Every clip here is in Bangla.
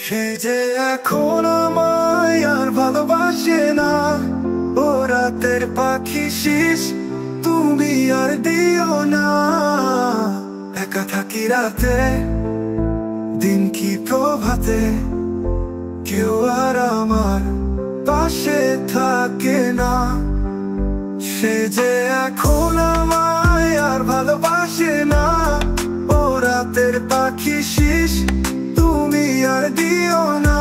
সে যে এখন আমায় আর ভালোবাসে না। ও রাতের পাখি শিস, তুমি আর দিও না। একা থাকি রাতে, দিন কি প্রভাতে, কেউ আর আমার পাশে থাকে না। সে যে এখন আমায় আর ভালোবাসে না। ও রাতের পাখি শিস, তুমি আর দিও না।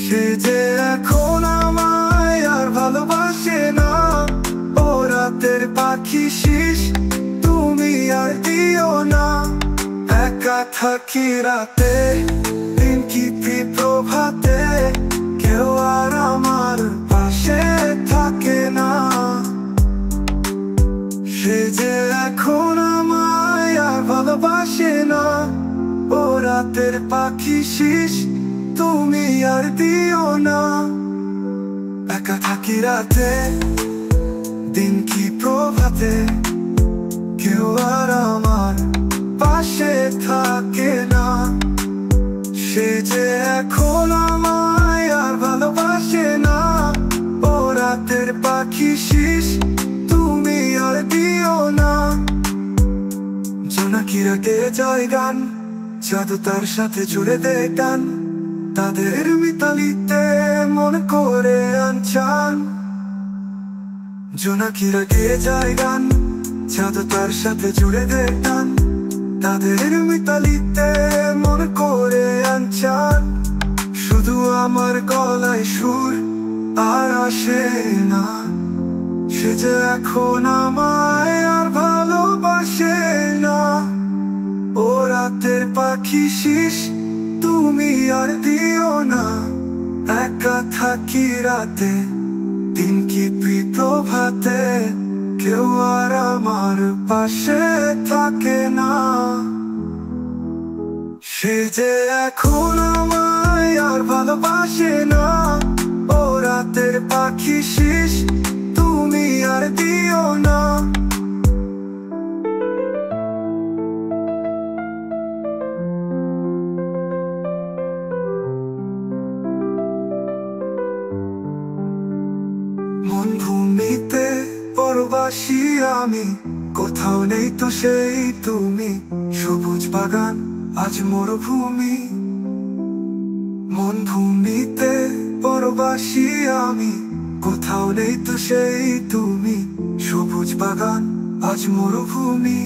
সে যে এখন আমায় আর ভালোবাসে না। ও রাতের পাখি শিস, তুমি আর দিও না। একা থাকি রাতে, দিন কি প্রভাতে, কেউ আর আমার পাশে থাকে না। সে যে এখন আমায় আর ভালোবাসে না। ও রাতের পাখি শিস, তুমি আর দিও না। একা থাকি রাতে, দিন কি প্রভাতে, কেউ আর আমার পাশে থাকে না। সে যে এখন আমায় আর ভালোবাসে না। ও রাতের পাখি শিস, তুমি আর দিও না। জোনাকিরা গেয়ে যায় গান, জাদু তার সাথে জুড়ে দেয় টান। তাদের মিতালিতে মন করে আনচান। জোনাকিরা গেয়ে যায় গান, জাদু তার সাথে জুড়ে দেয় টান। তাদের মিতালিতে মন করে আনচান। শুধু আমার গলায় সুর আর আসে না। সে যে এখন আমায় আর ভালোবাসে না। ও রাতের পাখি শিস, তুমি আর দিও না। একা থাকি রাতে, দিন কি প্রভাতে, কেউ আর আমার পাশে থাকে না। সে যে এখন আমায় আর ভালোবাসে না। ও রাতের পাখি শিস, তুমি আর দিও না। মন ভূমিতে পরবাসী আমি, কোথাও নেই তো সেই তুমি। সবুজ বাগান আজ মরুভূমি। মন ভূমিতে পরবাসী আমি, কোথাও নেই তো সেই তুমি। সবুজ বাগান আজ মরুভূমি।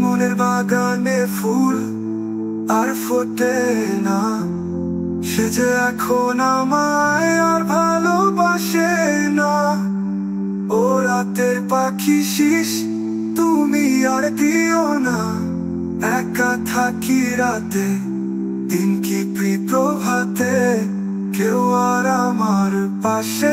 মনের বাগানে ফুল আর ফোটে না। সে যে এখন আমায় আর ভালোবাসে না। ও রাতের পাখি শিস, তুমি আর দিও না। একা থাকি রাতে, দিন কি প্রভাতে, কেউ আর আমার পাশে